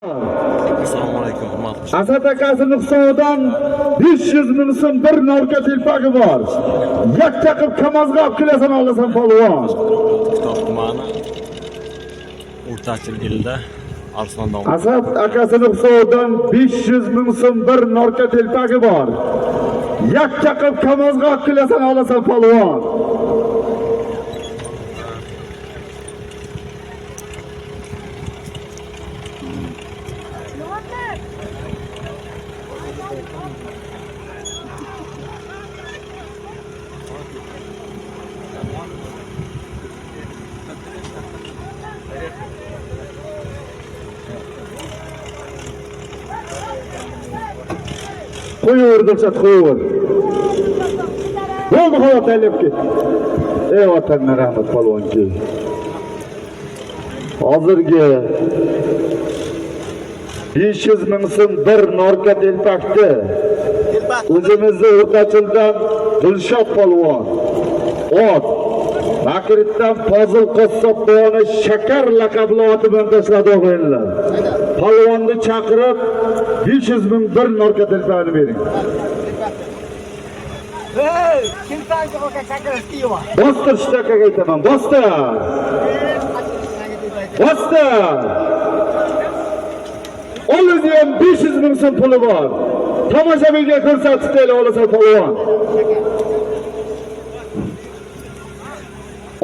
Assalomu alaykum, hurmatli. Asad akasi Nuqsodan 500 ming so'm bir norka telpagi bor. Yakka qilib Kamazga olib kelasan, olasan polvon. Kitob tumani O'rtachil ilda Arslondon. Asad akasi Nuqsodan 500 ming so'm bir norka telpagi bor. Yakka qilib Kamazga olib kelasan, olasan polvon. Qo'yur desa qo'yur. Bo'ldi hayot aylab ket. Ey vatanga rahmat polvonki. Hozirgi 500 ming so'm bir norka telpakni o'zimizni O'rtachildan Dilshod polvon, ot Bakiritdan Fozil Qassob bo'g'ini Shakar laqabli oti bilan tashladi o'g'illar. Polvonni chaqirib 500 ming bir norka telpakni bering. Hey, kim sanki o kakak istiyor? Bostir shtakaga aytaman, bostir. Bostir. O'ziga ham 500 ming so'm puli bor. Tomoshabinga ko'rsatib deyli olasa polvon.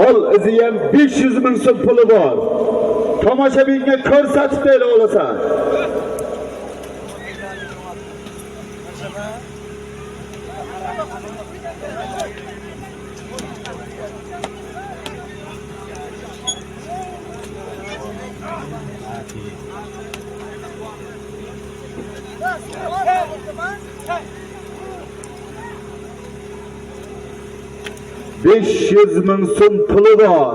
Ol izi ham 500 ming so'm puli bor. Tomoshabinga ko'rsatib deyli olasa. $500 ming so'm puli bor.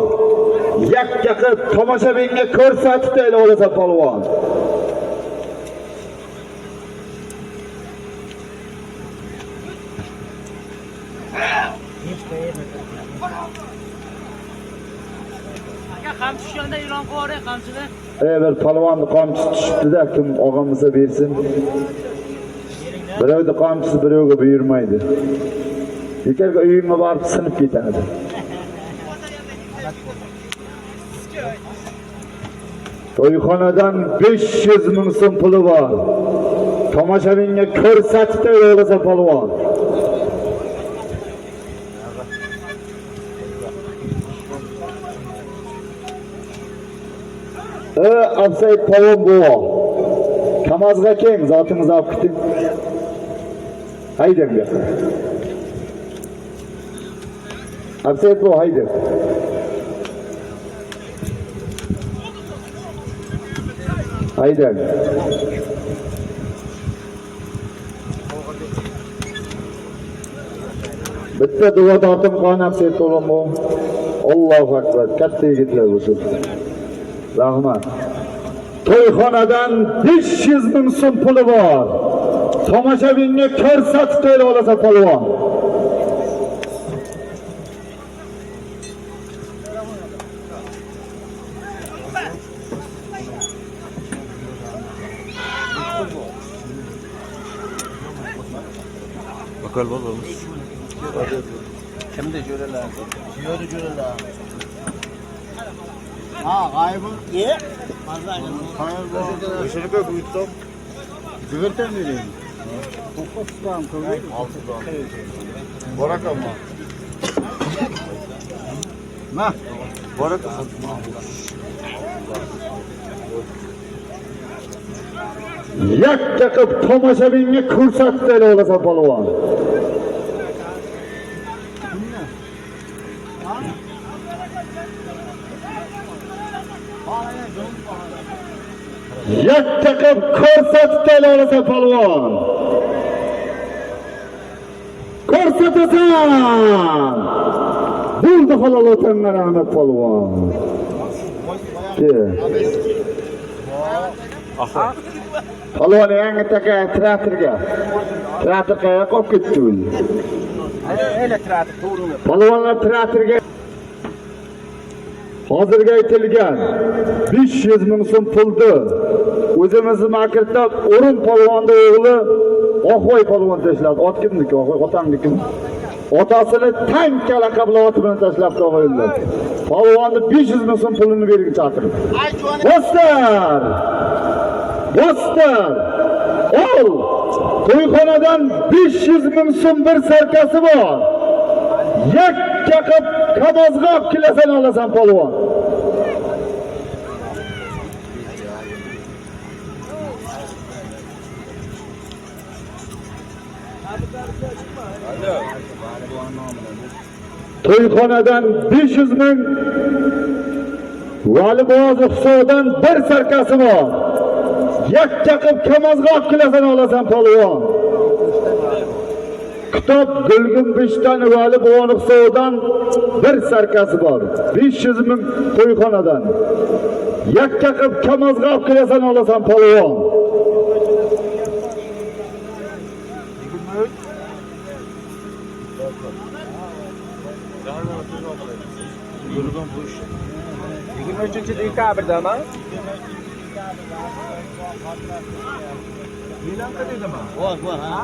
Yakka qilib tomoshabinga ko'rsatib deyli olasa polvon. Qamchi tushganda Iron qori qamchida. Bir polvonni qamchisi tushibdi-da, kim og'amizga bersin. Birovni qamchisi birovga buyurmaydi. Bekarga uyingga borib sinib ketadi. To'yxonadan 500 ming so'm puli bor. Tomoshabinga ko'rsatib olsa polvon. Afsayt polvon bo'vo. Kamazga keng, zotingizni olib keting. Haydang bu yoqqa. Afsayt bo'vo, haydang. Haydang. Bitta duo tortim qon afsayt polvon bo'vo. Allohu akbar, katta yigitlar bo'lsin. Rahmat. To'yxonadan 500 ming so'm puli bor. Tomoshabinga ko'rsatib deyli olasa polvon. Bakal bo'lmuş. Kimde jo'ralar? Yo'da jo'ralar. Ha, g'aybi. Ye. Qayerda? O'shani ko'p uyutdim. Jigirdan beraymi? To'qqizdan ko'p. 6dan. Barakalloh. Ma. Barakalloh. Yakka qilib tomoshabinga ko'rsatib deyli olasa polvon. Yakka qilib ko'rsatib deyli olasa polvon. Ko'rsatasan. Bo'ldi halol o'tanga rahmat polvon. Aha. Polvon yangi taka traktorga. Traktor qayerga olib ketdi u? Ele traktor to'g'rimi? Polvonlar traktorga hozirga aytilgan 500 ming so'm pulni o'zimizni Makirdan O'rin polvonni o'g'li Oqvoy polvon tashladi. Ot kimniki? Oqvoy otamnikimi? Otasini tanka laqabloti bilan tashlabdi o'g'illar. Polvonni 500 ming so'm pulini berib chaqirib. Dostlar! Dostlar! Ol! To'yxonadan 500 ming so'm bir sarkasi bor. Yakka qilib kamozga olib kelasan olasan polvon. To'yxonadan 500 ming, Valiboz Husodan bir sarkasi bor. Yakka qilib kamozga olib kelasan olasan polvon. Kitob Gulgum Beshdan Valiboz Husodan bir sarkasi bor. 500 ming to'yxonadan. Yakka qilib kamozga olib kelasan olasan polvon. Gulgum Bush. 23-dekabrda Milanka dedimi? Bor, ha.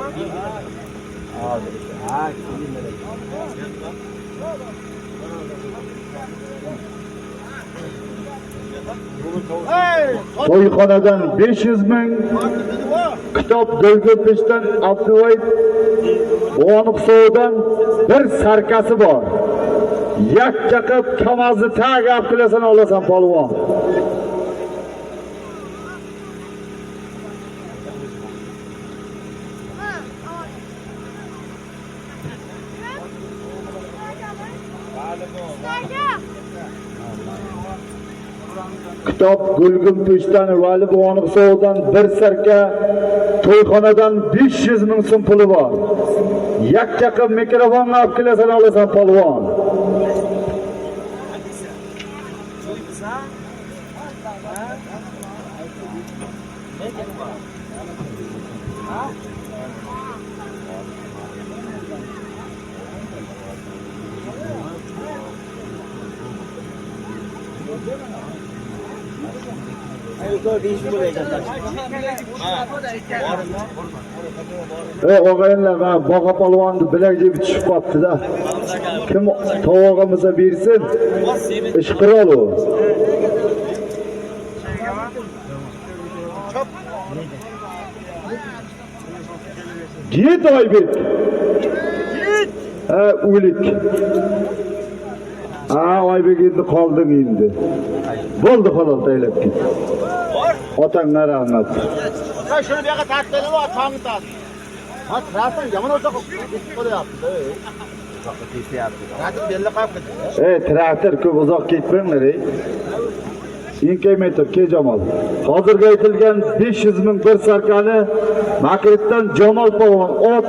To'yxonadan 500 ming, Kitob Gulgum Beshdan Abduvoy O'g'oniqso'dan bir sarkasi bor. Yakka qilib kamozni tag olib kelasan olasan polvon. Kitob Gulgum Beshdan Valiboz Husodan bir sarka, to'yxonadan 500 ming so'm puli bor. Yakka qilib mikrofonni olib kelasan olasan polvon. Og'aylar, men Boqa polvonni bilak yeb tushib qopti-da. Kim tovog'imizni bersin? Ishqirol u. Git Oybek. Ha, o'lik. Oybek endi qolding endi. Bo'ldi xolos taylab ket. Otangga rahmat. Ha, shuni bu yoqqa tartib ol, tongni tart. Ha, traktor yomon o'ta qo'yapti. Uzoqqa ketyapti. Traktor belli qo'yib ketdi. Traktor ko'p uzoq ketmanglar, Inkameter ke Jamol. Hozirga aytilgan 500 ming bir sarkani Makritdan Jamol polvon, ot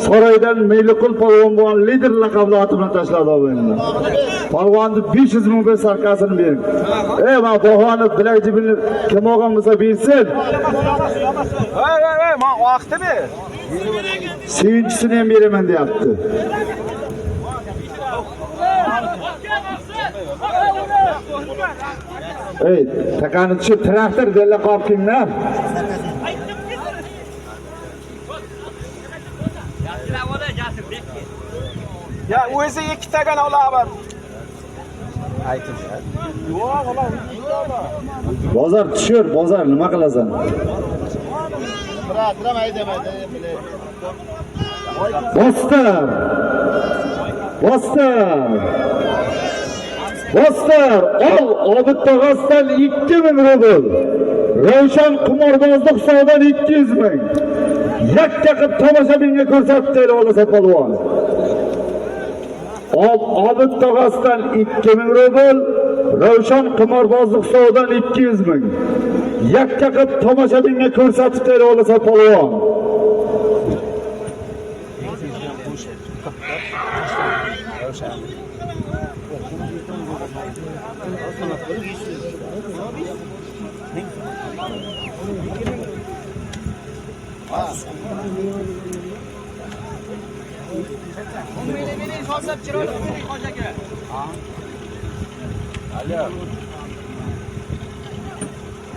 Saroydan Meyliqul polvon bo'lgan lider laqabli oti bilan tashladi o'yinni. Polvonni 500 ming bir sarkasini bering. Men bahoni bilak jibini kim olganmisa bersin. Men vaqtni ber. Sevinchisini ham beraman deyapti. Takani tushib traktor della qolib kelinglar. Ya o'zi ikkitagan olaman. Aytishadi. Yo'q, ola. Bozor tushir, bozor nima qilasan? Bostar. Ol, Obid tog'asidan 2000 rubl. Ravshan qimorbozlik hisobidan 200 ming. Yakka qilib tomoshabinga ko'rsatdi olasa polvon. Obid tog'asidan 2000 rubl. Ravshan qimorbozlik hisobidan 200 ming. Yakka qilib tomoshabinga ko'rsatdi olasa polvon.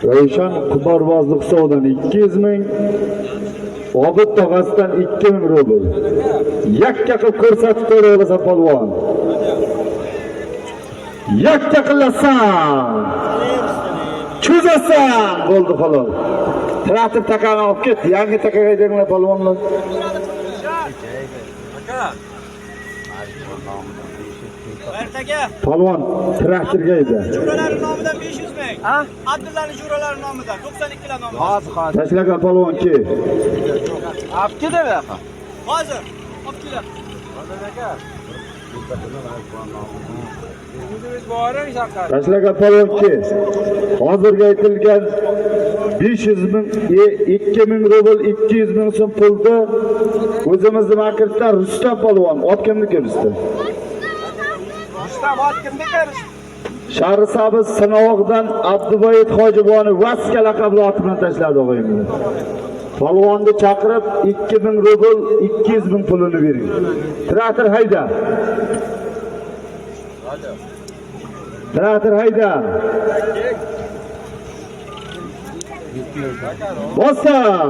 Ravshan qimorbozlik hisobidan 200 ming, Obid tog'asidan 2000 rubl. Yakka qilib ko'rsatib qo'yaversa polvon. Yakka qilasan. Cho'zasan bo'ldi xolos. Traktor takani olib ket, yangi takaga haydanglar polvonlar. Polvon traktorga edi. Jo'ralar nomidan 500 ming. Ha? Abdullaning jo'ralari nomidan 92 lar nomidan. Hozir. Tashlagan polvonki. Olib keldi bu yoqqa. Hozir. Olib kelar. Tashlagan polvonki. Hozirga aytilgan 500 ming, 2000 rubl, 200 ming so'm pulni o'zimizning marketdan Rustam polvon, otganimniki bizda. Rustam otganimniki. Shahrisabz Sinovog'dan Abduvoyid Hojiboni Vaska laqabli oti bilan tashladi o'g'ayimni. Polvonni chaqirib 2000 rubl, 200 ming pulini bering. Traktor hayda. Traktor hayda. Bostar.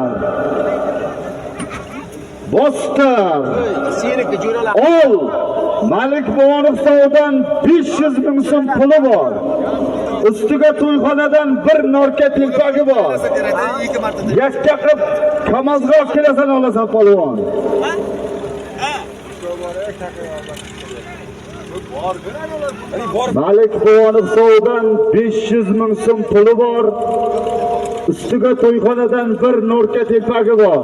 Bostar. Seniki jo'ralar. Ol. Malik Bonoqsovdan 500 ming so'm puli bor. Ustiga to'yxonadan bir norka telpagi bor. Yakka qilib Kamazga olib kelasan olasan polvon. Malik Bonoqsovdan 500 ming so'm puli bor. Ustiga to'yxonadan bir norka telpagi bor.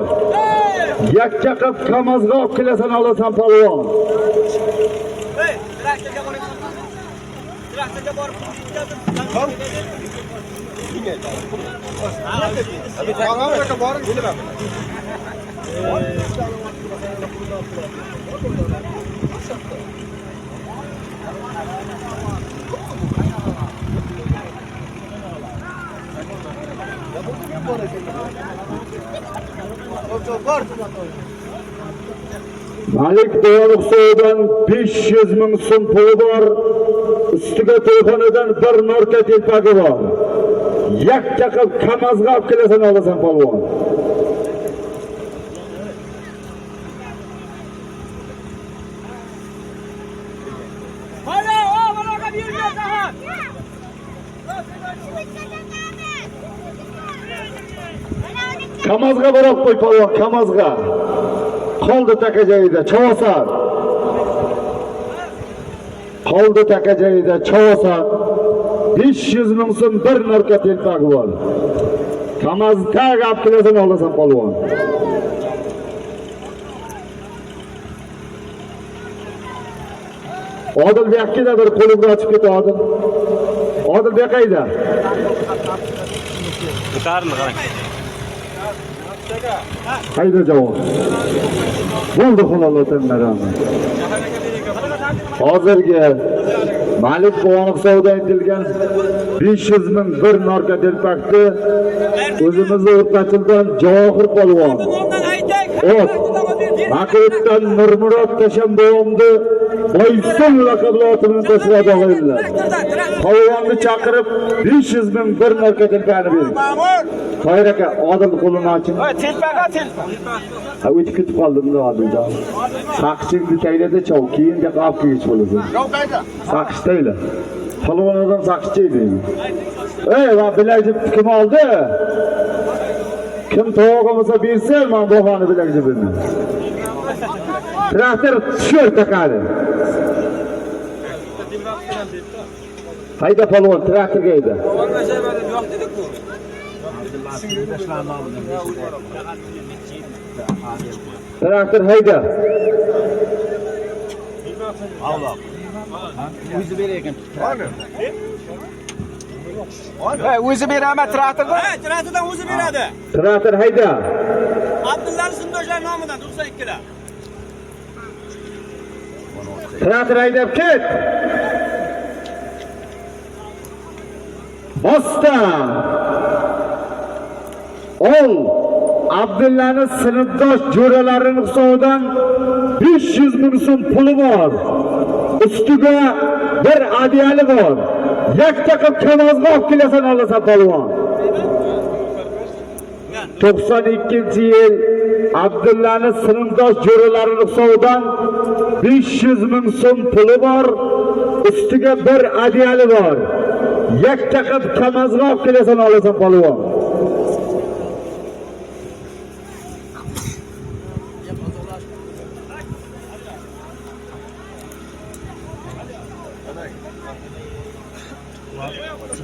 Yakka qilib Kamazga olib kelasan olasan polvon. Hey, traktorga borib. Traktorga borib. Malik Bonoqsovdan 500 ming so'm puli bor. Ustiga to'yxonadan bir norka telpagi bor. Yakka qilib Kamazga olib kelasan olasan polvon. Mana, mana qilib yurgan sahat. Kamazga borib qo'y polvon, Kamazga. Qoldi taka joyida, Chavosar. Qoldi taka joyida, Chavosar. 500 ming so'm bir norka telpagi bor. Kamazga olib kelasan olasan polvon. Odil bu yoqqa bir qo'limni ochib ketadi. Odil bu yoqqa. Yuqarini qarang. Hayda javob. Bo'ldi xalolatlardan. Hozirgi Malik Bonoqsovdan aytilgan 500 ming bir norka telpakni o'zimizning o'rtachildan Javohir polvon. Ot. Maketdan Nurmurod Tashanbo'mni Boysun laqabli oti bilan tashladi o'g'aylar. Polvonni chaqirib 500 ming bir norka telpakni bering. Toyir aka, Odil qo'lini oching. Telpaga telpa. Ha, o'tib ketib qoldim Odilda. Saqchingni taylada chov, keyin de qolib kech bo'ladi. Yo'q qayda? Saqchtaylar. Polvondan saqchaydi. Ey, va bilajib kim oldi? Kim to'g'rimasa bersa, men bo'g'ani bilajib berdim. Traktor tushir taqadi. Hayda polvon, traktorga hayda. Traktor hayda. Allah. O'zi beraykan. Hey, o'zi beraman traktordan. Ha, traktordan o'zi beradi. Traktor hayda. Abdullaning sindoshlar nomidan 92 lar. Traktor haydab ket. Bosta. Ol. Abdullaning sinfdosh jo'ralarining hisobidan 500 ming so'm puli bor. Ustiga bir adiyali bor. Yakka qilib Kamazga olib kelasan olasan polvon. 92-yil Abdullani sinfdosh jo'ralari hisobidan 500 ming so'm puli bor, ustiga bir adyali bor. Yakka qilib kamazg'a olib kelasan, olasan polvon.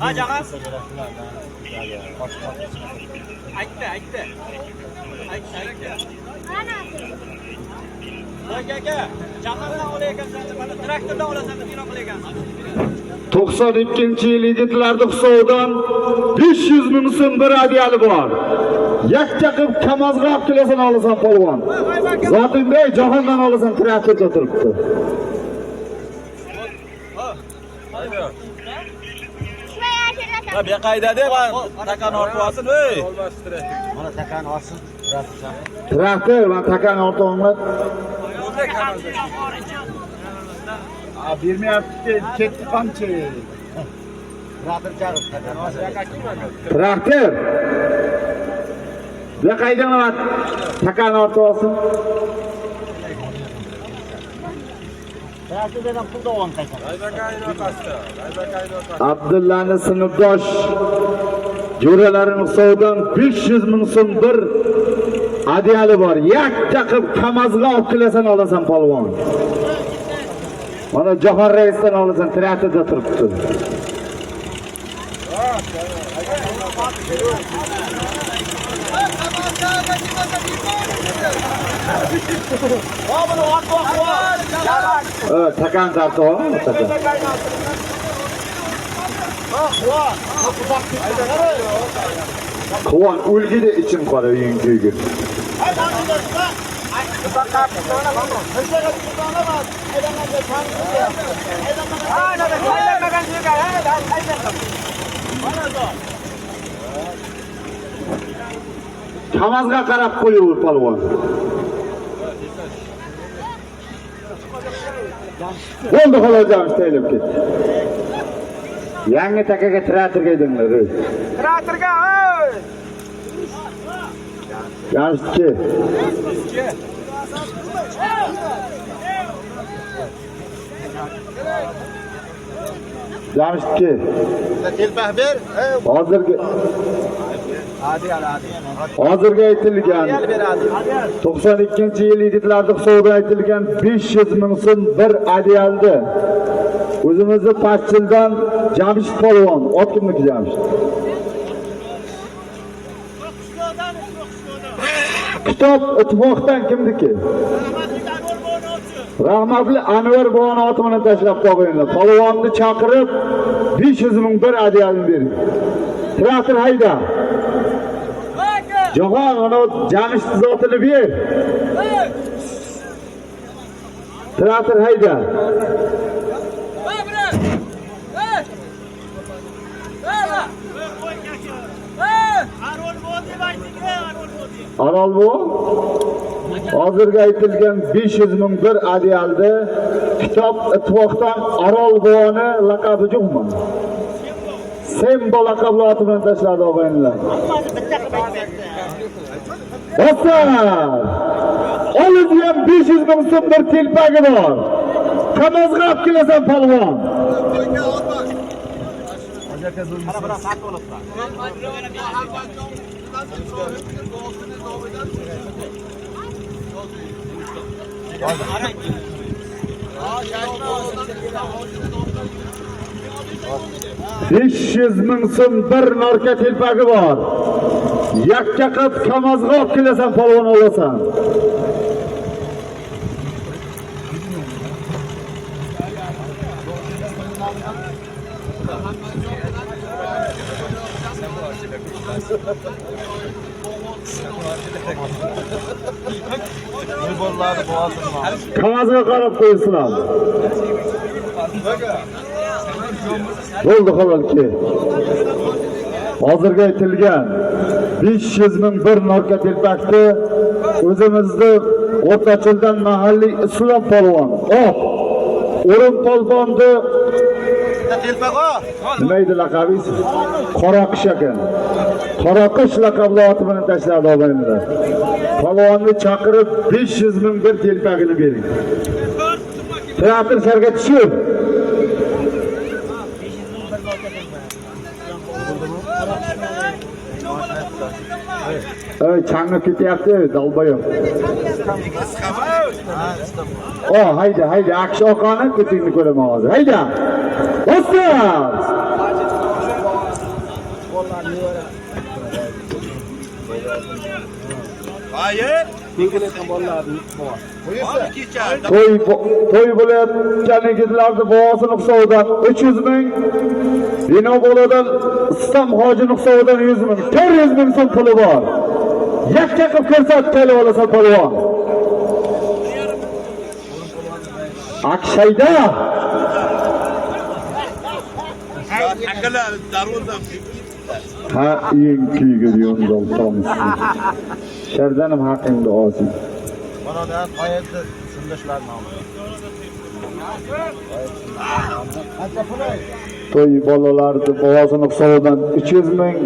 Ha, Jahan. Aytdi. Aka, Jahandan olayotgansan, mana traktordan olasan deb e'lon qilagansan. 92-yil yigitlarni hisobidan 500 ming so'm bir adyali bor. Yakka qilib kamazg'a olib kelasan, olasan polvon. Zotingda Jahondan olasan, traktorda turibdi. Ha, bu qayda deb, takani ortib olsin, ey. Mana takani olsin. Traktor va takani ortib olmay. Bermayapti, ketdi qancha. Traktor chaqir, takani olsin. Traktor. Bu qaydan olat? Takani ortib olsin. Traktordan pulda olgan qaysan. Abdullani sinfdosh jo'ralarining hisobidan 500 ming so'm bir adyali bor. Yakka qilib kamazg'a olib kelasan, olasan polvon. Mana Jahon raisdan olasan, traktorda turibdi. Takan tartib ol, takan. Quvon o'lgida ichim qora uying kuygan. Kamazg'a qarab qo'yaver polvon. Bo'ldi, xolos Jamshid tayilib ketdi. Yangi takaga traktorga edinglar. Traktorga, ey! Jamshidga. Jamshidga. Telpah ber. Hozirga aytilgan 92-yil yigitlarning hisobidan aytilgan 500 ming so'm bir adyaldi. O'zimizni Pashchildan Jamshid polvon, ot kimniki Jamshid? Kitob ittifoqdan kimniki? Rahmatli Anvar bog'ni otimini tashlab qo'yinglar. Polvonni chaqirib 500 ming bir adyalni bering. Traktor hayda. Jahon, ona Jamshid zotini ber. Traktor hayda. Arol bu. Hozirga aytilgan 500 ming bir adyaldi. Kitob ittifoqdan Arol bo'g'ini laqabi juqmi? Sembo laqabli oti bilan tashladi og'aynilar. Osar! Olib ham 500 ming so'm bir telpagi bor. Kamazg'a olib kelasan polvon. $500 ming so'm bir norka telpagi bor. Yakka qilib kamazg'a olib kelasan polvon, olasan. Kamazg'a qarab qo'ysinlar. Bo'ldi xolos-ki. Hozirga aytilgan 500 ming bir norka telpakni o'zimizda O'rtachildan mahalliy Islom polvon, o'rin polvonni telpak o. Nima edi laqabingiz? Qoraqish ekan. Qoraqish laqabli oti bilan tashladi og'aynilar. Polvonni chaqirib 500 ming bir telpagini bering. Teatr sharga tushib. Changni ketyapti, dalboyim. Hayda, Aksh okani ko'tingni ko'raman hozir. Hayda. Ostaz! To'y bo'layotgan yigitlarni boğazı nuqsovidan 300 ming, bino bo'ladan Islom hoji nuqsovidan 100 ming, 400 ming so'm puli bor. Yakka qilib ko'rsatib olasan polvon. Akshayda. Ha, eng kuyga yo'ndol tomsin. Shardanim haqingda olsin. Mana qoyatni shundashlar nomi. To'y bolalarni boğazı nuqsovidan 300 ming,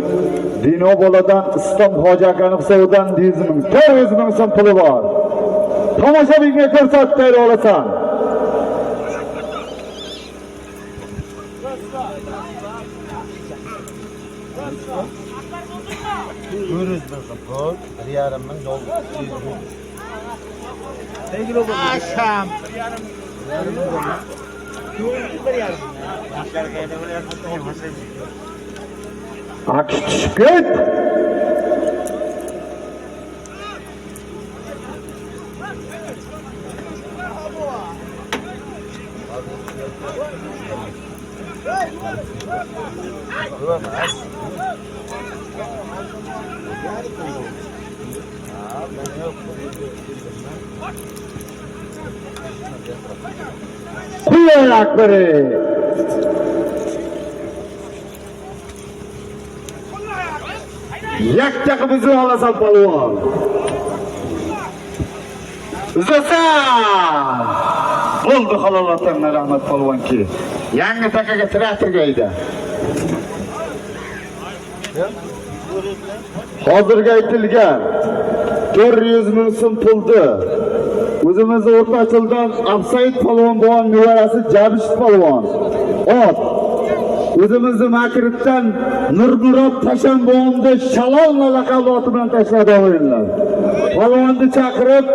bino bo'ladan Islom hoji aka nuqsovidan 100 ming, 400 ming so'm puli bor. Tomoshabinga ko'rsatib olasan. Yürüz bizim pul, yarımın yol. Aşam. Aksh tushib ket. Kullar akbari. Yakka qilib uzib olasan polvon. Uzasan. Bo'ldi halolotdan rahmat polvonki. Yangi takaga traktorga edi. Hozirga aytilgan 400 ming so'm puldi. O'zimizni o'rtachildan Absaid polvon bo'g'an nevarasi Jabishit polvon. Ot. O'zimizni Makritdan Nurmurod Tashanbo'g'imda Shalolni laqabli oti bilan tashladi o'yinlar. Polvonni chaqirib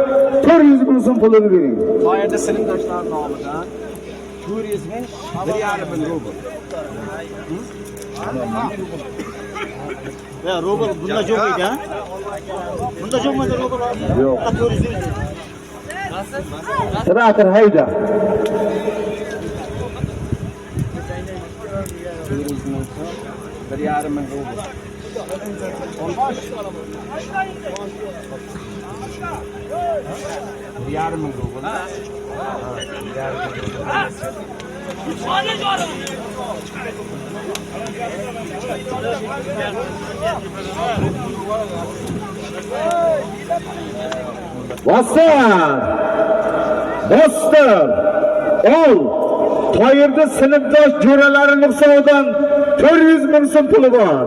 400 ming so'm pulini bering. Qoyada sinfdoshlar nomidan 400 ming, 1,5 ming rubl. Ya rubl bunda yo'q edi. Bunda yo'qmidi rubl? Yo'q. 400 ming. Traktor hayda. 400 ming so'm, 1,5 ming rubl. Yarım ming rubl. Bostir! Ol! Toyirda sinfdosh jo'ralari nuqsonidan 400 ming so'm puli bor.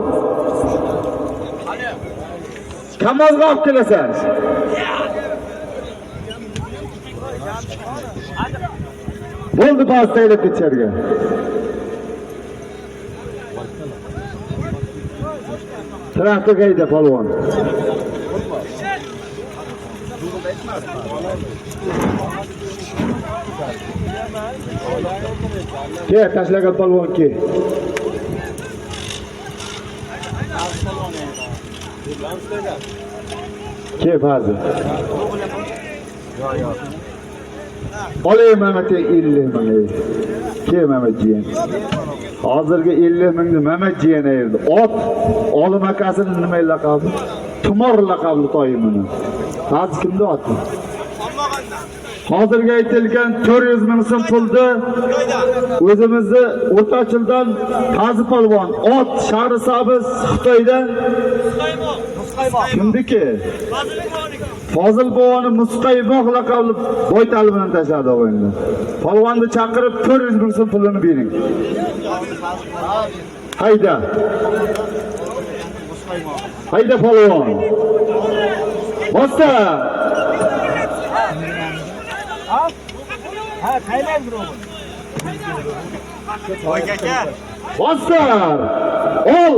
Kamazga olib kelasan. Bo'ldi pastayla kecharga. Traktorga edi polvon. Ke tashlagan polvon ke. Ke fazi. Olayım Mehmet'e 50 ming. Ke Mehmet jiyan. Hozirgi 50 mingni Mehmet jiyan erdi. Ot olim akasini nima laqabi? Tumor laqabli toyimini. Hozir kimda otdi? Hozirga aytilgan 400 ming so'm puldi. O'zimizni O'rtachildan Qazi polvon ot Shahrisabz Xitoydan Kimniki? Fozil bovoni Musqaymoq laqabli Boytali bilan tashladi o'yinni. Polvonni chaqirib 400 ming so'm pulini bering. Hayda. Hayda polvon. Bosta. Ha, Tayland bro. Bosta. Ol.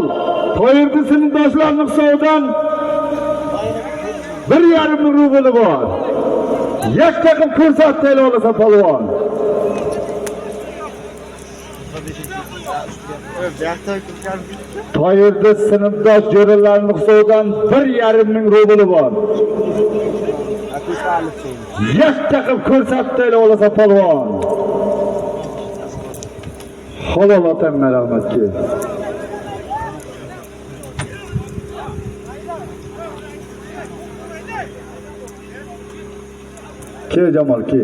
To'yirdi sinfdoshlarning hisobidan 1,5 ming rubli bor. Yakka qilib ko'rsatdi olasan polvon. To'yirdi sinfdosh jo'ralarning hisobidan 1,5 ming rubli bor. Yakka qilib ko'rsatdi olasan polvon. Halol otam malomatga. Ke Jamol ke.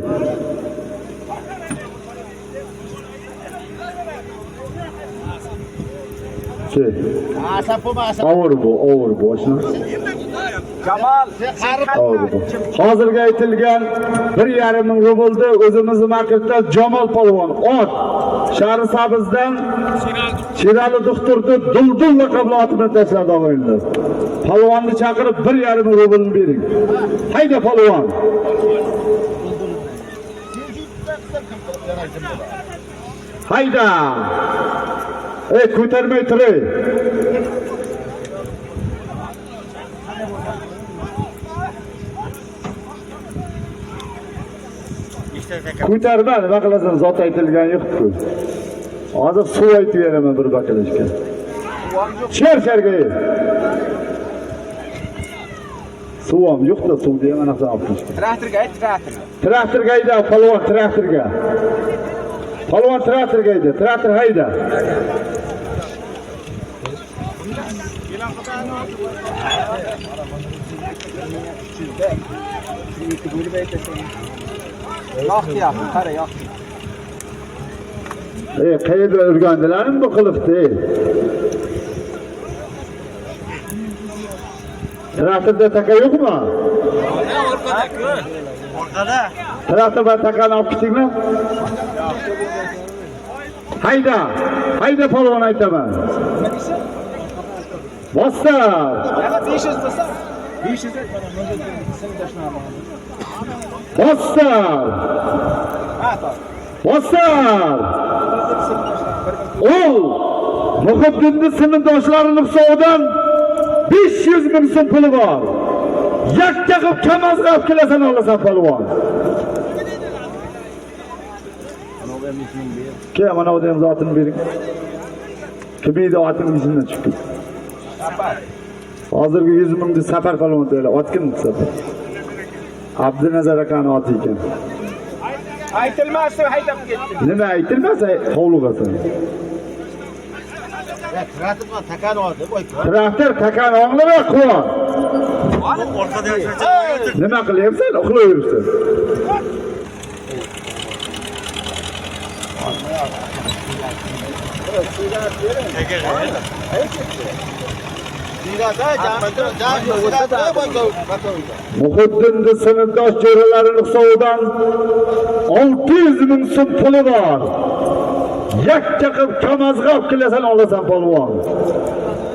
Ke. Ağır bu aşına. Jamal, Ağır bu. Hozirga aytilgan 1,5 ming rublni o'zimizni maktabda Jamol polvon ot Shahri Sabzdan Sherali doktorni Duldul laqabli otini tashladi o'yinda. Polvonni chaqirib 1,5 ming rublni bering. Hayda polvon. Hayda. Ko'tarmay turay. Ko'tarma, nima qilasan? Zot aytilgan yo'q-ku. Hozir suv aytib beraman bir bakalashga. Sharga. Suvam yo'q-da, suvga mana shu olib chiqdim. traktorga ayt, traktorga. Traktorga hayda, polvon traktorga. Polvon traktorga hayda, traktor hayda. Yo'q, qara, yo'q. Qayerda o'rgandilarmi bu qiliqni? Traktorda taka yo'qmi? Orqada. Traktorda takani olib ketdingmi? Hayda, hayda polvon aytaman. Bosta. Yana 500 bo'lsa, 500 Bosta. Bosta. Ol. Muhabbetli sinfdoshlarining hisobidan 500 ming so'm puli bor. Yakka qilib kamazga olib kelasan olasan polvon. Ke mana odam zotini bering. Kimida oting izidan chiqdi. Hozirgi 100 mingni safar polvon deylar. Otkin safar. Abdunazar akani oti ekan. aytilmasa haydab ketdi. Nima aytilmasa hovligasan. Traktor takani oldi, Traktor takani olma quvon. orqada yashaydi. Nima qilyapsan? Uxlayapsan. Muhiddinni sinfdosh jo'ralarining hisobidan 600 ming so'm puli bor. Yakka qilib kamazga olib kelasan olasan polvon.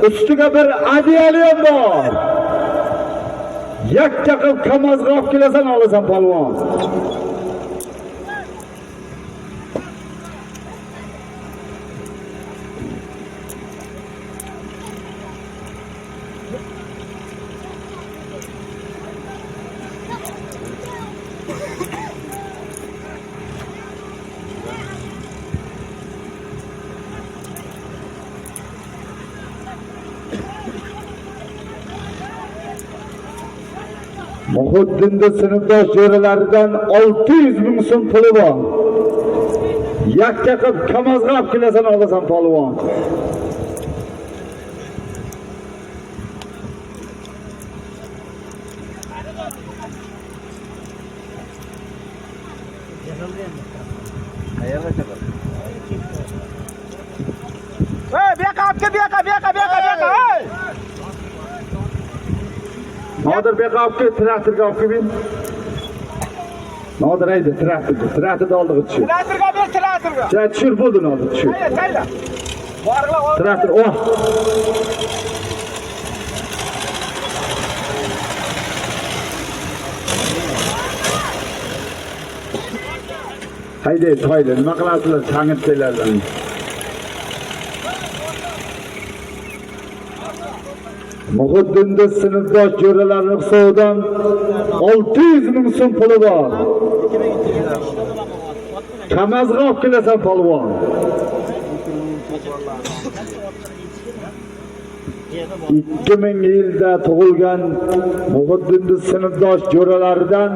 Ustiga bir adiyali ham bor. Yakka qilib kamazga olib kelasan olasan polvon. Muhiddinni sinfdosh jo'ralaridan 600 ming so'm puli bor. Yakka qilib kamazga olib kelasan olasan polvon. Hey, bu yoqqa olib kel, bu yoqqa, hey! Nodir bu yoqqa olib kel, traktorga olib kelin. Nodir haydi traktorda oldiga tushir. Traktorga ber, traktorga. Ja tushir bo'ldi Nodir, tushir. Qayda? Borla. Traktor, haydi, nima qilasizlar? Changib keladilar. Muhiddinda sinfdosh jo'ralarning hisobidan 600 ming so'm puli bor. Kamazg'a olib kelasan polvon. 2000 yilda tug'ilgan Muhiddinda sinfdosh jo'ralaridan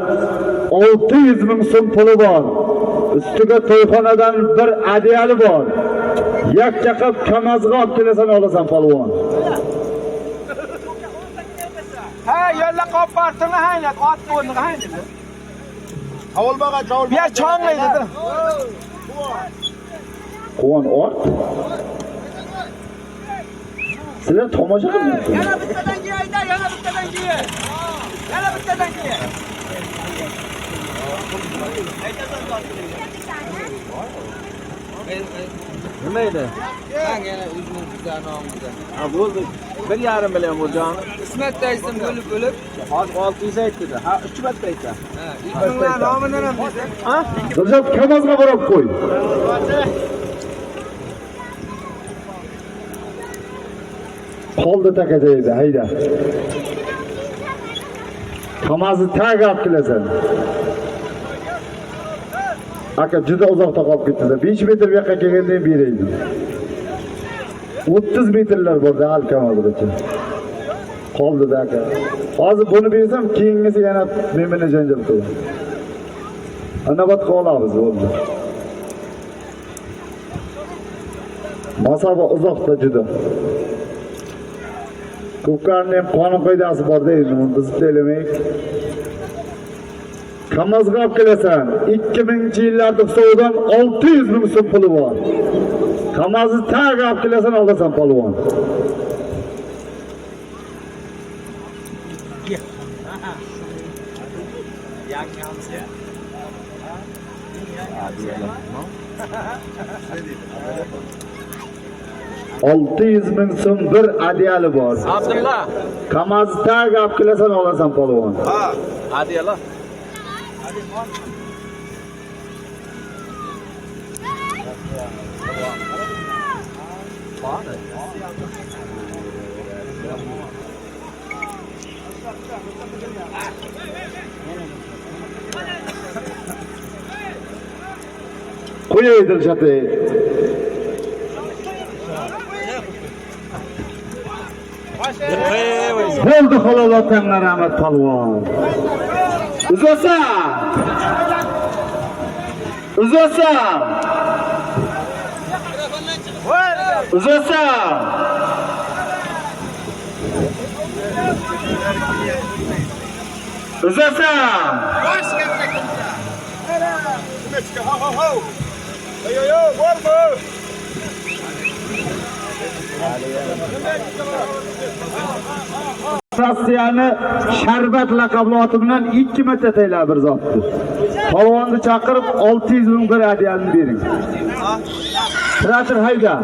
600 ming so'm puli bor. Ustiga to'yxonadan bir adyali bor. Yakka qilib kamazg'a olib kelasan olasan polvon. Ha, yo'lda qolib borsinlar, hayna, ot qo'yinlar, hayna. Qavulmaga Bu yer cho'nglaydi. Quvon ot. Sizlar tomosha qilyapsizlar. Yana bittadan keyin ayda, yana bittadan keyin. Yana bittadan keyin. Nima edi? Qani yana o'zining bizarnomida. Ha, bo'ldi. 1,5 million bo'lgan. Ismat aytsin bo'lib. Hozir 600 aytdi-da. Ha, 3 marta aytdi. Ha, 2 minglar nomidan ham dedi. Ha? Dilshod kamazg'a borib qo'y. Qoldi taka deydi, hayda. Kamazni tag olib kelasan. Aka juda uzoqda qolib ketdi. 5 metr bu yoqqa kelgandan beraydi. 30 metrlar borda hal kamazgacha. Qoldi aka. Hozir buni bersam, keyingisi yana men bilan janjal qiladi. Anabat qolamiz bo'ldi. Masofa uzoqda juda. Ko'pkarning qonun qoidasi bor deydi, uni buzib taylamaylik. Kamazg'a olib kelasan, 2000-yillarda hisobidan 600 ming so'm puli bor. Kamazni tag olib kelasan, olasan polvon. $600 ming so'm bir adyali bor. Abdulla. Kamazni tag olib kelasan, olasan polvon. Ha, hadiyalar. Qo'yay Dilshod. Bo'ldi halol otanglar Ahmad polvon. Uzasan. Uzasan. Uzasan. Uzasan. Rossiyani Sharbat laqabli oti bilan 2 marta taylar bir zotdi. Polvonni chaqirib 600 ming bir adyalni bering. Traktor hayda.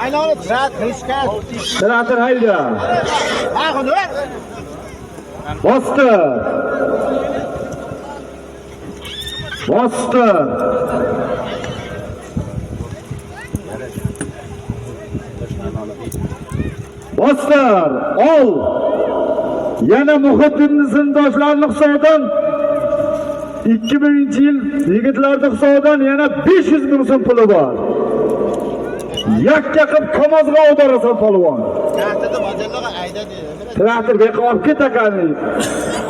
Aylanib qilishgan. Traktor hayda. Ha, qani. Bostir. Bostir. Bostir. Ol. Yana Muhiddinning sinfdoshlarining hisobidan 2000-yil yigitlarning hisobidan yana 500 ming so'm puli bor. Yakka qilib kamazg'a o'tarasan polvon. Traktorda mojallaga ayda deydi. Traktor bu yoqqa olib ket akani.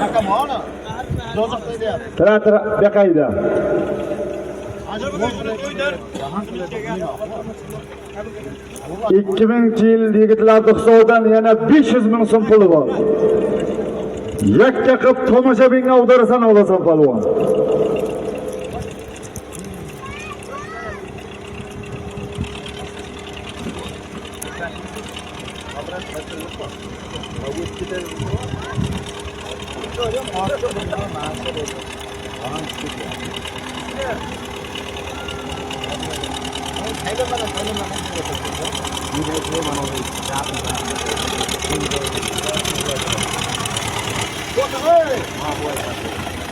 Aka mana. Yoziq deyapti. Traktor bu yoqqa hayda. 2000-yil yigitlarning hisobidan yana 500 ming so'm puli bor. Yakka qilib tomoshabinga o'tarasan, olasan polvon.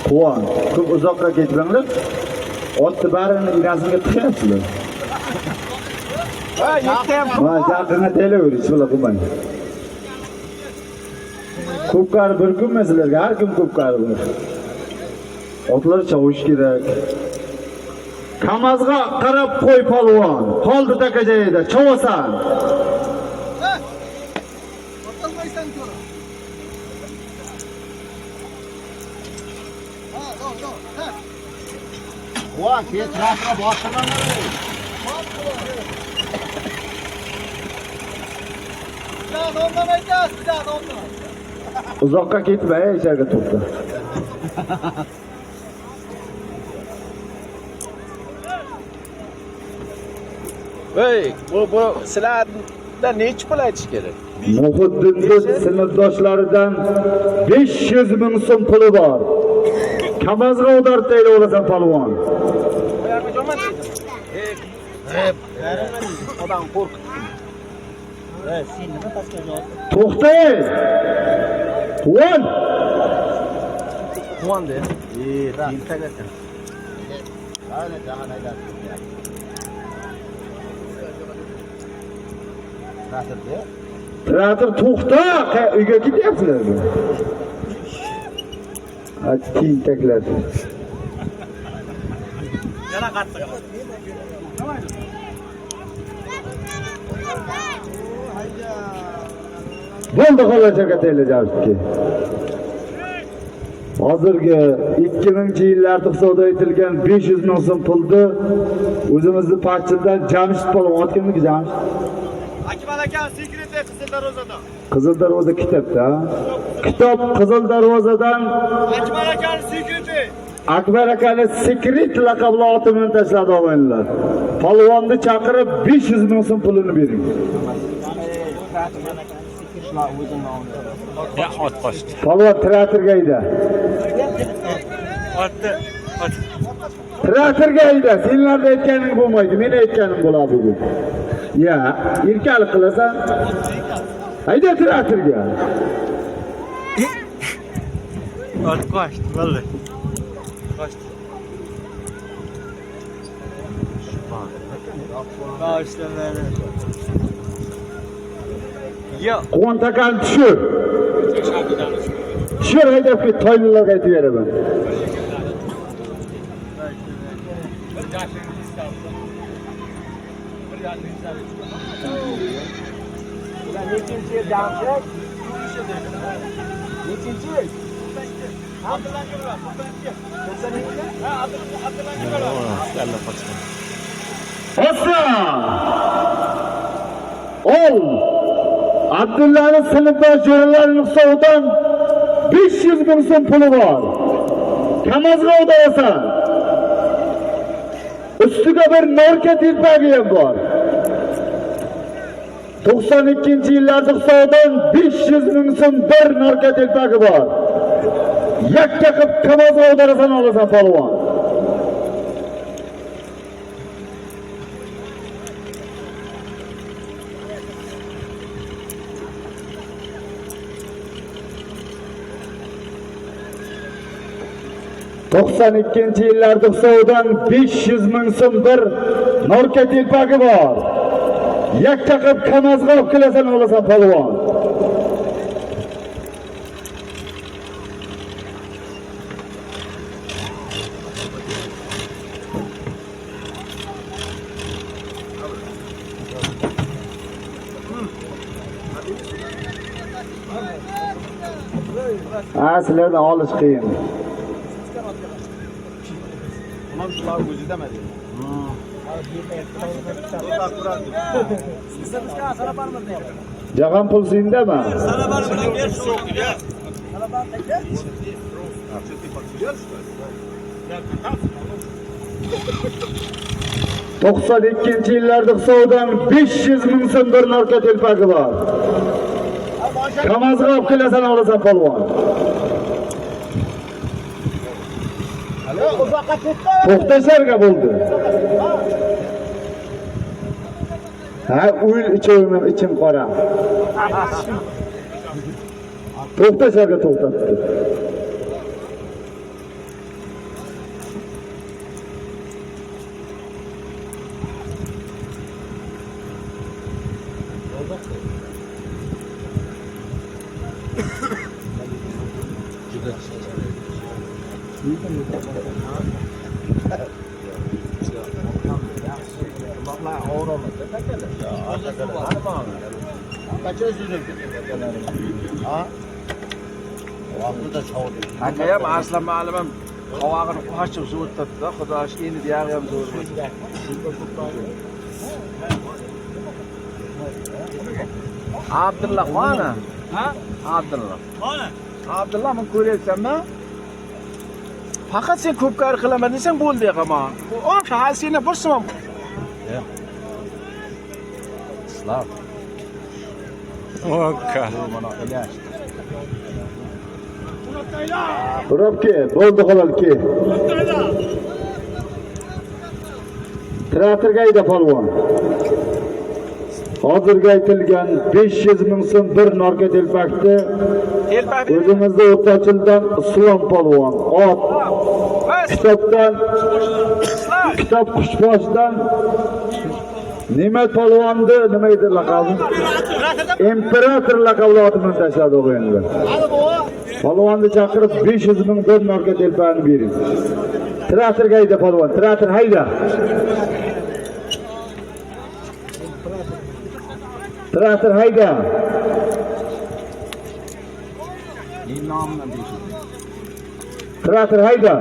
Quvon, ko'p uzoqqa ketmanglar. Otni barini inasiga tiqyapsizlar. Ha, yetdim. Ma yaqinga telaverish, bular qilmang. Ko'pkari bir kunmi sizlarga? Har kim ko'pkari bor. Otlar chavish kerak. Kamazga qarab qo'y polvon. Qoldi takajayda, chavasan. Quvon, sen traktorga bostirmanglar. Uzoqqa ketma, ichariga to'xta. Hey, bu sizlardan necha pul aytish kerak? Muhiddinning sinfdoshlaridan 500 ming so'm puli bor. Kamazga o'dartayli olasan polvon. Qo'yarmi jo'mat dedim. Odam qo'rqib. Sen nima pastga javob? To'xtay! Quvon! Quvonda. Yintagasan. Ana jahan aylar. Nasibda? Traktor to'xta! Uyga ketyapsizlarmi? Tintaklar. Yana qattiq. Bo'ldi xolachaga telejavski. Hozirgi 2000-yillarda hisobda etilgan 500 ming so'm pulni o'zimizning parchadan Jamshid polvon otganmiki Jamshid? Akmal aka, sekreti Qizil Darvozadan. Qizil Darvoza kitobda. Kitob Qizil Darvozadan Akmal akaning sekreti. Akbar akani sekret laqabli oti bilan tashladi o'g'illar. Polvonni chaqirib 500 ming so'm pulini bering. Ya ot qochdi. Polvon traktorga ida. Otni. Traktorga ida. Senlarda aytganing bo'lmaydi, men aytganim bo'ladi bugun. Ya, erkalik qilasan. Hayda traktorga. Ot qochdi, vallahi. Qochdi. Qochdi. Yo. Quvon takani tushir. Tushir haydab ket, toylarga aytib beraman. Nechinchi Jamshid? Nechinchi? Abdullaga ular. 92? Ha, Abdullaga ular. Yalla qochdi. Hasan! Ol! Abdullaning sinfdosh jo'ralarining hisobidan 500 ming so'm puli bor. Kamazga o'dasan. Ustiga bir norka telpagi ham bor. 92-yillarda hisobidan 500 ming so'm bir norka telpagi bor. Yakka qilib kamazga o'dasan olasan polvon. Doksan ikkinchi yillarda hisobidan 500 ming so'm bir norka telpagi bor. Yakka qilib kamazga olib kelasan olasan polvon. Sizlardan olish qiyin. Ulan shular o'zidamadi. Jahon pul sendami? Sarabar bilan ber shu. Sarabar aka. 92-yillarda hisobidan 500 ming so'm bir norka telpagi bor. Kamazga olib kelasan olasan polvon. Uzoqqa ketdi. To'xtasharga bo'ldi. Ha, uyil ichimim ichim qora. To'xtasharga to'xtatdi. Kaça üzülür? Ha? Vaqtida chavdi. Akayam aslan ma'lumam qovog'ini qochib suv o'tdi-da, xudo aşkına endi diyag'i ham zo'r bo'ldi. Abdulla qani? Ha? Abdulla. Qani? Abdulla men ko'ryapsanmi? Faqat sen ko'pkari qilaman desang bo'ldi yaqaman. O, seni birsimam. Islom. Okka. Mana ilash. Turib ke, bo'ldi halol ke. Traktorga ayda polvon. Hozirga aytilgan 500 ming so'm bir norka telpakni o'zimizda o'rtachildan Islom polvon. Ot. Kitob Qushboshdan Ne'mat polvonni nima edi laqabi? Imperator laqabli otini tashladi o'g'aylar. Polvonni chaqirib 500 ming bir norka telpakni bering. Traktorga ayda polvon, traktor hayda. Traktor hayda. Traktor hayda.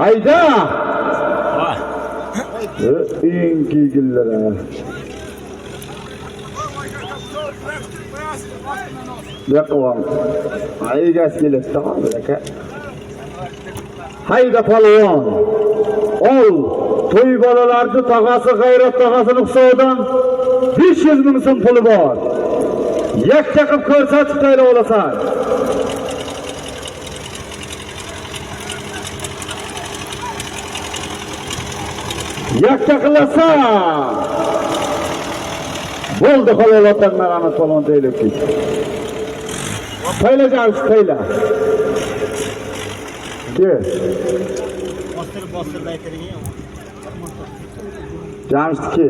Hayda. Eng kiyginlari. Yo'qon. Aygas kelibdi hozir aka. Hayda polvon. Ol to'y bolalarni tog'asi G'ayrat tog'asining hisobidan 500 ming so'm puli bor. Yakka qilib ko'rsatib tayla olasan. Yakka qilasan. Bo'ldi halolatan marhamat polvon deylik. Tayla jarsiz tayla. Bostirib aytiring. Jamshidki.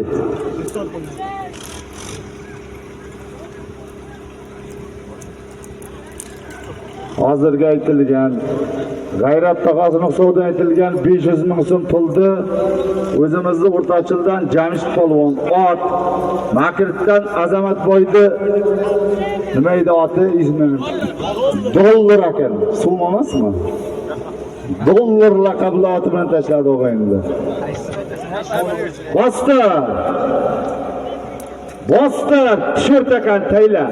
Hozirga aytilgan G'ayrat tog'asining hisobidan aytilgan 500 ming so'm pulni o'zimizning o'rtachildan Jamshid polvon ot, Makirtdan Azamatboyni nima edi oti ismi? Dollar ekan. So'm emasmi? Dollar laqabli oti bilan tashladi o'g'aylar. Bostir, tishert ekan tayla.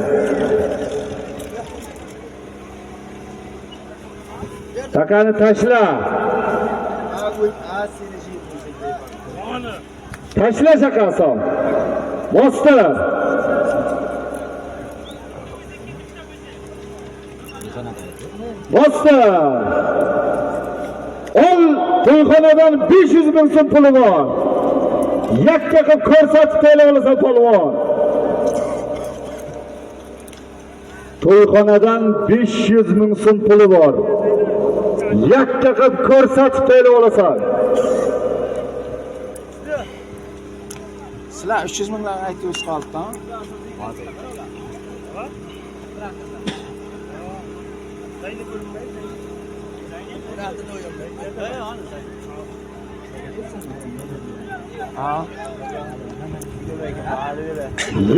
Takani tashla. Tashla shaqason. Bostir. Bostir. Ol to'yxonadan 500 ming so'm puli bor. Yakka qilib ko'rsatib tayla olasan polvon. To'yxonadan 500 ming so'm puli bor. Yakka qilib ko'rsatib tayla olasan. Sizlar 300 mingdan aytib qolibdi-a?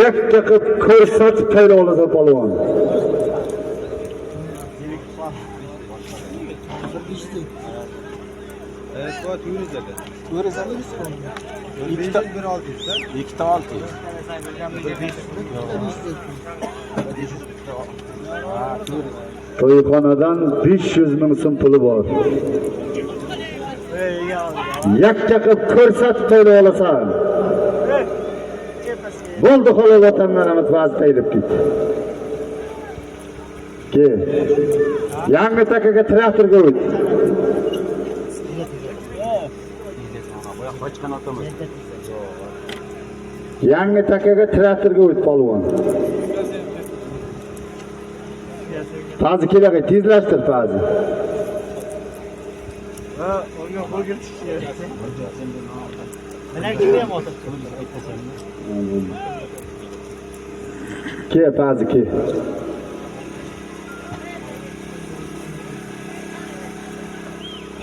Yakka qilib ko'rsatib tayla olasan polvon. Evet, bu 200 dedi. 200 2 600. To'yxonadan 500 ming so'm puli bor. yakka qilib ko'rsatib qo'yib olasan. Bo'ldi xolos vatandan rahmat va'z taylib ketdi. Ke. Yangi takaga traktorga o't. Yangi takaga traktorga o't polvon. Tazi kerak, tezlashtir tazi. Ha, o'rga qo'lga tushdi. Mana kimga ham otib Ke tazi ke.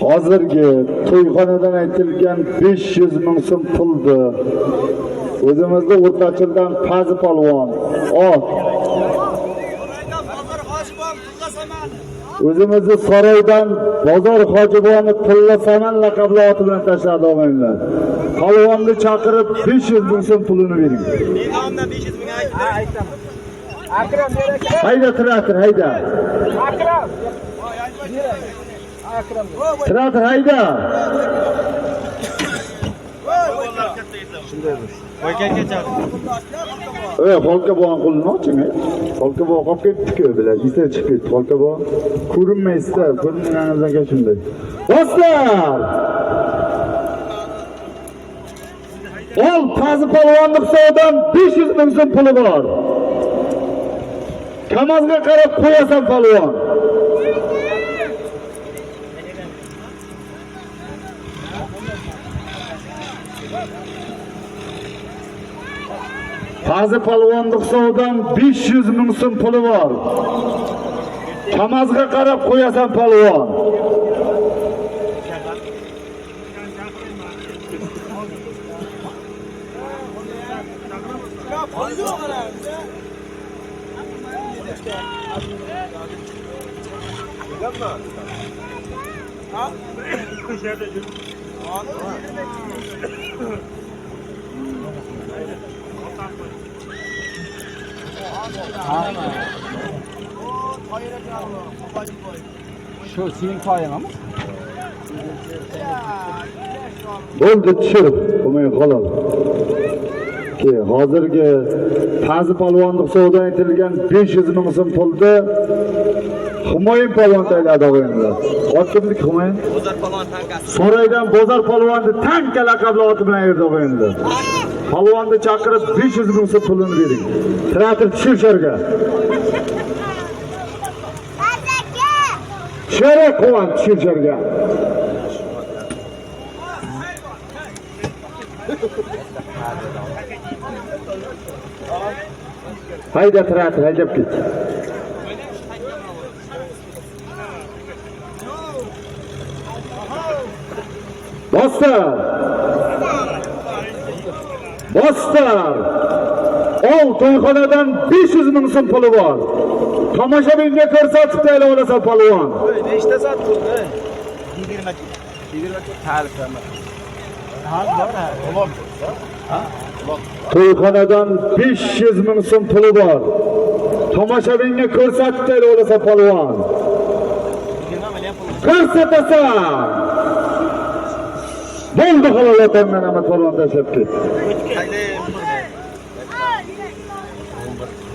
Hozirgi to'yxonadan aytilgan 500 ming so'm puldi. O'zimizda o'rtachildan Pazi polvon, ot. O'zimizni saroydan Bozor Hojiboni Pulla Saman laqabli oti bilan tashladi o'g'aylar. Polvonni chaqirib 500 ming so'm pulini bering. Nizomdan 500 ming aytaman. Akram beraka. Hayda traktor, hayda. Akram. Akram. Traktor hayda. Qo'yganga chaqir. Xalqa bo'lgan qo'lni oching. Xalqa bo'lib qolib ketdi-ku, bilan esa chiqib ketdi. Xalqa bo'lgan ko'rinmaysiz-da, ko'ringaningizdan shunday. Do'stlar! Ol Pazi polvonning hisobidan 500 ming so'm puli bor. Kamazga qarab qo'yasan polvon. Pazi polvonning hisobidan 500 ming so'm puli bor. Kamazga qarab qo'yasan polvon. Şu senin payınamı? Bo'ldi tushirib, qo'ymay qoladi. Ke, hozirgi Pazi polvonning hisobidan aytilgan 500 ming so'm pulni Humoyun polvon tayladi o'g'aylar. Otimiz Humoyun. Bozor polvon tankasi. So'raydan Bozor polvonni tanka laqabli oti bilan yerda o'g'aylar. Polvonni chaqirib 500 ming so'm pulini bering. Traktor tushirishga. Shara qo'van tushirishga. Hayda traktor haydab ket. Bostar! Bostar! Ol to'yxonadan 500 ming so'm puli bor. Tomoshabinga ko'rsatib tayla olasan polvon. Nechta soat bo'ldi? 20 kun. 20 kun ta'riflama. To'yxonadan 500 ming so'm puli bor. Tomoshabinga ko'rsatib tayla olasan polvon. 20 million pul. Ko'rsatasan! Bo'ldi halol otamdan Ahmad polvon tashlab ket.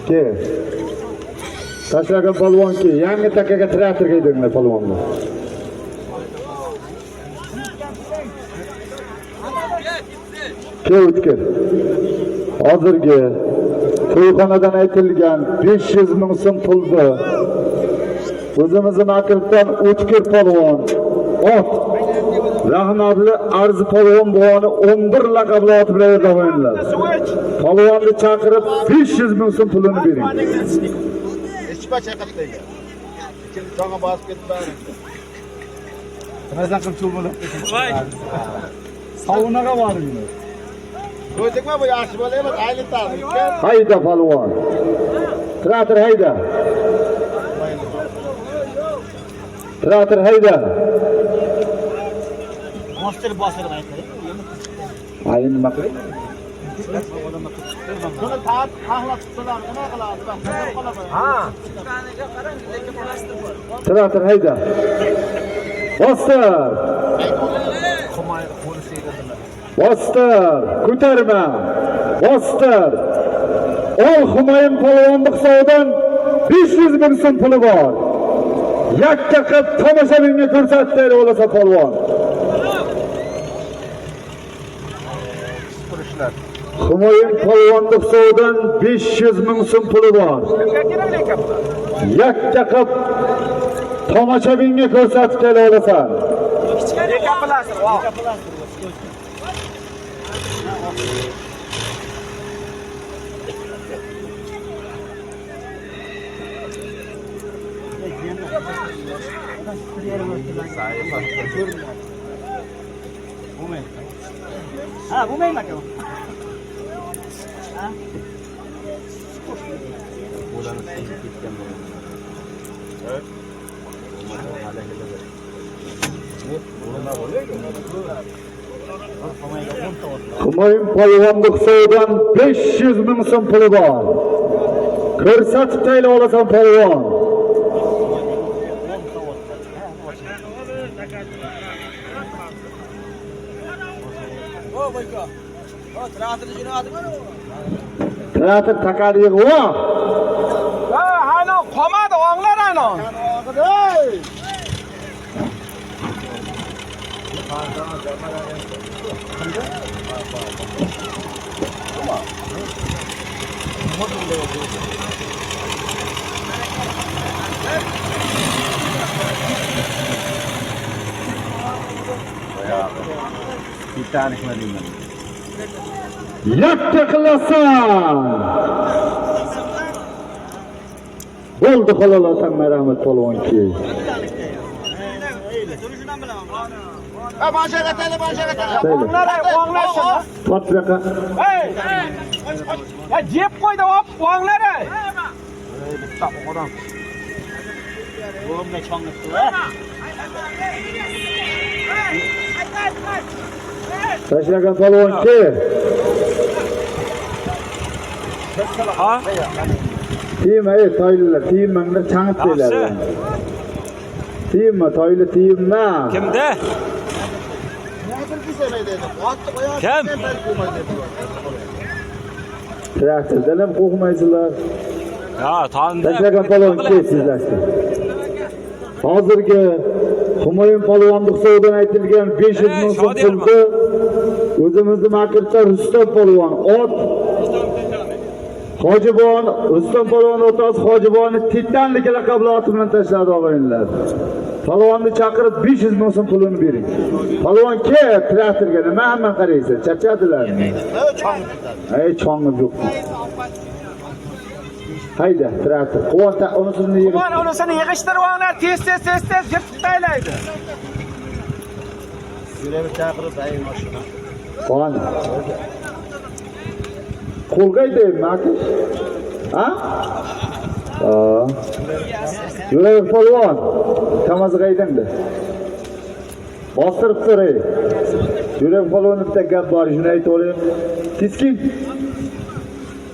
Ke. Tashlagan polvon ki, yangi takaga traktorga edinglar polvonni. Ke o'tkir. Hozirgi to'yxonadan aytilgan 500 ming so'm pulni o'zimizning akribdan o'tkir polvon, ot, rahmatli Arzi polvon buvoni 11 laqabli oti bilan yerda o'yinlar. Polvonni chaqirib 500 ming so'm pulini bering. Ishpa chaqatdagi. Kim jonga bosib ketdi. Razan qilib chul bo'lib. Saunaga boringlar. Ko'rdingmi bu yaxshi bola emas, aylitadi. Hayda polvon. Traktor hayda. Traktor hayda. Monster bostirib aytadi. Ayni nima qiling? Buni tahlab tutsalar nima qiladi? Qoladi. Ha. Traktor hayda. Bostir. Bostir, ko'tarma. Bostir. Ol Humoyun polvonlik hisobidan 500 ming so'm puli bor. Yakka qilib tomoshabinga ko'rsatdi o'lasa polvon. Humoyun polvonlik hisobidan 500 ming so'm puli bor. Yakka qilib tomoshabinga ko'rsatdi o'lasa. Ha, bo'lmaymi aka? Ha? Humoyun polvonlik hisobidan 500 ming so'm puli bor. Ko'rsatib tayla olasan polvon. Traktor takar yig'wa. Ha, hayno qolmadi, o'nglar hayno. Yakka qilasan. Bo'ldi xolalotan marhamat polvonki. Ha, boshqa tayla. O'nglar shuni. Patlaqa. Hey! Ya jeb qo'ydi, o'nglar. Bitta odam. Bo'lmay chongibdi. Tashlagan polvonki. Ha? Tiyma toylilar, tiyimangda changib deylar. Tiyma toyli tiyimma. Kimda? Kim? Traktordan ham qo'rqmaysizlar. Ha, tanidi. Tashlagan polvonki sizlashdi. Hozirgi Humoyun polvonlik hisobidan aytilgan 500 ming so'm pulni o'zimizni makirda Rustam polvon ot Hojibon, Rustam polvon otasi Hojibonni Titanlik laqabli oti bilan tashladi og'aynilar. Polvonni chaqirib 500 ming so'm pulini bering. Polvon ke traktorga nima hamma qaraysiz, charchadilar. Chongib yo'q. Hayda, traktor. Quvonta unisini yig'ib. Quvon unisini yig'ishtirib o'nglar, tez yirtib taylaydi. Yurib chaqirib ay mashina. Qon. Qo'lgaydi, makish. Ha? Yurak polvon. Kamazg'aydingda. Bostirib turay. Yurak polvonning bitta gap bor, shuni aytib olayim. Tiskin.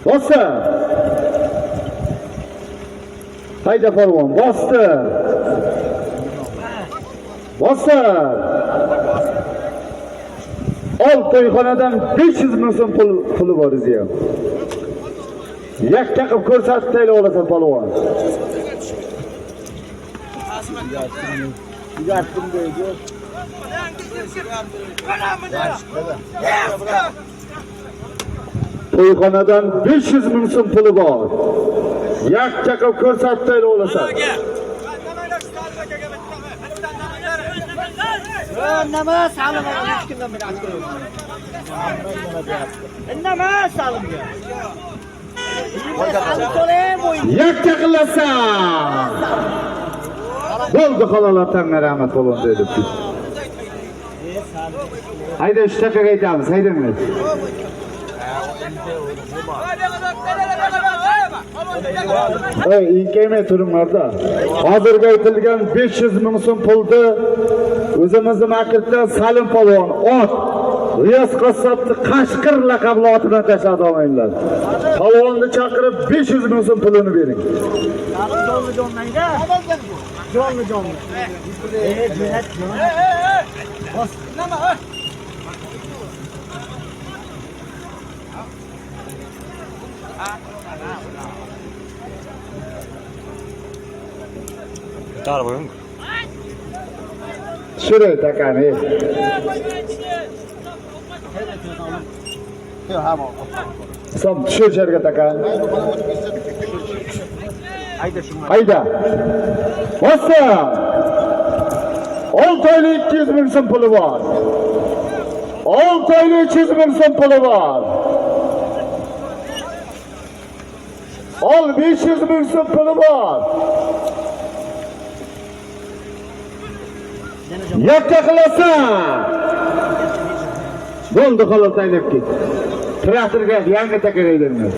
Bossa. Hayda polvon, bostir. Bostir. Ol to'yxonadan 500 ming so'm puli bor o'ziga. Yakka qilib ko'rsatib tayla olasan polvon. Yugatdim deydi. To'yxonadan 500 ming so'm puli bor. Yakka qilib ko'rsatib tayla olasan. Nima salim hech kimdan beri aytib qo'ydim. Nima salimga? Yakka qilasan. Bo'ldi halolatan rahmat polvon dedi. Hayda 3 daqiqa aytamiz, haydanglar. İnkemey turumlarda. Hozirgi aytilgan 500 ming so'm pulni o'zimizni makirda Salim polvon ot Riyos qassobni Qashqir laqabli oti bilan tashladi og'aynilar. Polvonni chaqirib 500 ming so'm pulini bering. Jonli. Jo'nat. Bos. Nima? Tar boyun. Şuraya takani. Sam şu yerga takan. Hayda. Bassa. 6 aylık 200 bin so'm puli var. 6 aylık 200 bin so'm puli var. Al 500 bin so'm puli var. Yakka qilasan. Bo'ldi xolos taylab ket. Traktorga yangi takalaydirmi?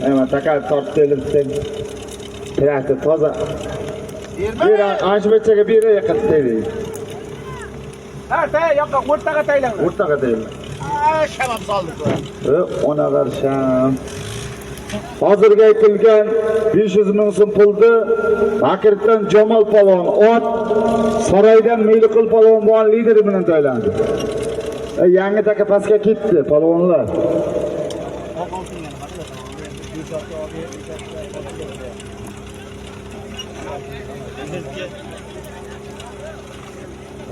Ama takar tortib sen. Traktor toza. Bir anchbachaga bir yiqitdi. Ha, yoqqa o'rtaga taylang. O'rtaga taylang. Shabab soldik. Ona qarsham. Hozirga aytilgan 500 ming so'm pulni Bakirdan Jamol polvon, ot Saroydan Meliqul polvon bilan lideri bilan to'ylandi. Yangi taka pastga ketdi polvonlar.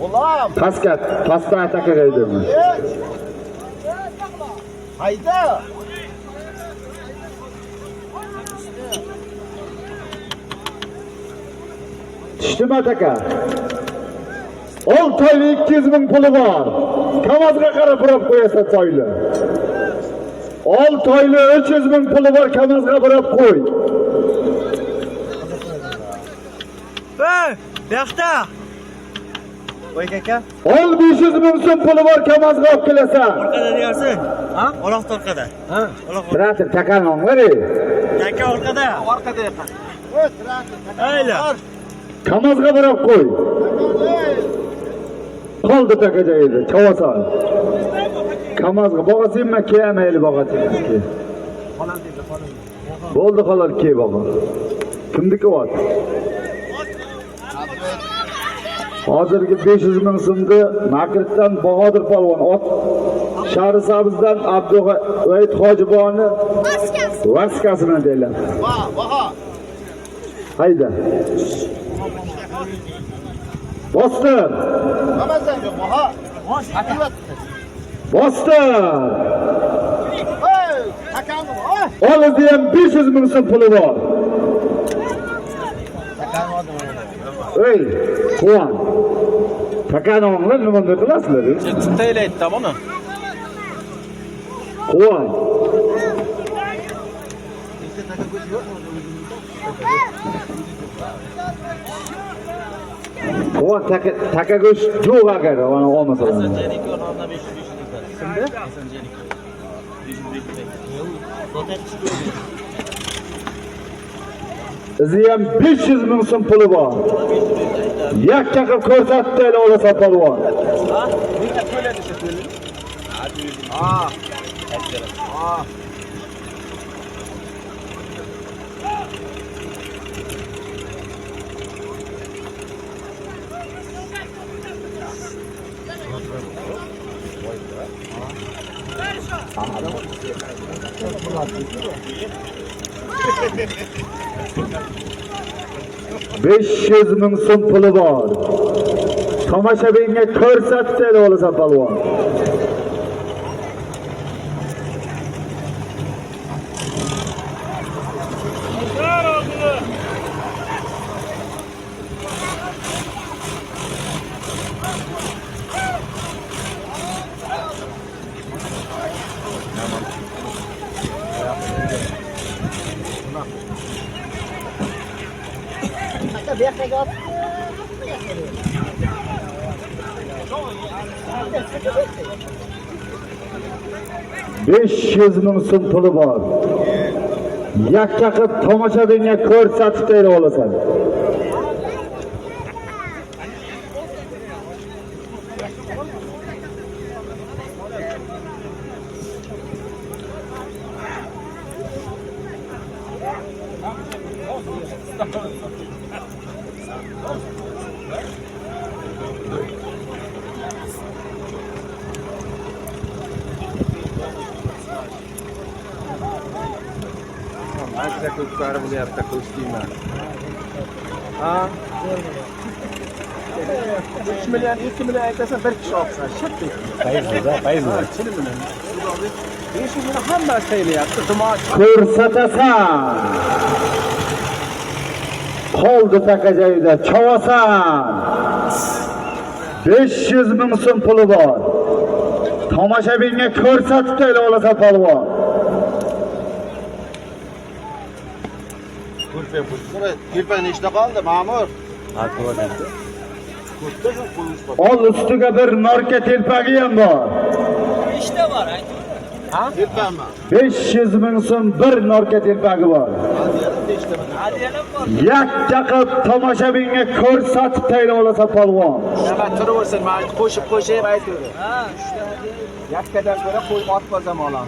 Ulan. Pastga taka qo'ydimi? Hayda. Tishdimi taka? 6 oylik 200 ming puli bor. Kamazga qarab burab qo'yasa to'yli. 6 oylik 300 ming puli bor, kamazga burab qo'y. Hey, Yaxta. Voy kaka. Ol 500 ming so'm puli bor, kamazga olib kelasan. Orqada deyarsin. Ha? Oloq orqada. Ha? Oloq. Traktor takani o'ngari. Kaka orqada. Orqada yo'q. Ayla. Kamazga burab qo'y. Qoldi taka joyida, chavasan. Kamazga bog'asinmi, keyamayli bog'asinmi? Bo'ldi xolos ke bog'a. Kimniki ot? Hozirgi 500 ming so'mni Makirdan Bahodir polvon ot. Shahrisabzdan Abduvoyid Hojiboni vaskasini deylar. Baha. Hayda. Bostir. Namazdan baha. Bostir. Hey, takanmi? Oldi ham 500 ming so'm puli bor. Ey, Quvan. Takani o'nglar nima qilasizlar? Taylaydi tamommi? Quvan. Quvan taka go'sht yo'q agar ona olmasa. Izi ham 500 ming so'm puli bor. Yakka qilib ko'rsatdi olasa polvon. $500 ming so'm puli bor. Tomoshabinga ko'rsatdi olasa polvon. $500 ming so'm puli bor. Yakka qilib tomoshabinga ko'rsatib bera olasan. Size ko'pkari bo'lyapti, qo'shdinglar. Ha? 3 million, 2 million aytasan, bir kishi olsan, shart deydi. Fayzmi? Chili bilan. 500 million hammasi saylayapti, tumoch. Ko'rsatasan. Qoldi taqajoyida, chovasan. 500 ming so'm puli bor. Tomoshabinga ko'rsatib tayla olasan polvon. Kirpan ishda qoldi, ma'mur. Ol ustiga bir norka telpagi ham bor. İşte var aytib. Kirpanmi? 500 ming so'm bir norka telpagi bor. Hadiyalar bor. Yakka qilib tomoshabinga ko'rsatib tayla olasan polvon. Nima turaversin, men qo'shib qo'shib aytaver. Ha, Yakkadan ko'ra qo'y ot bozam olam.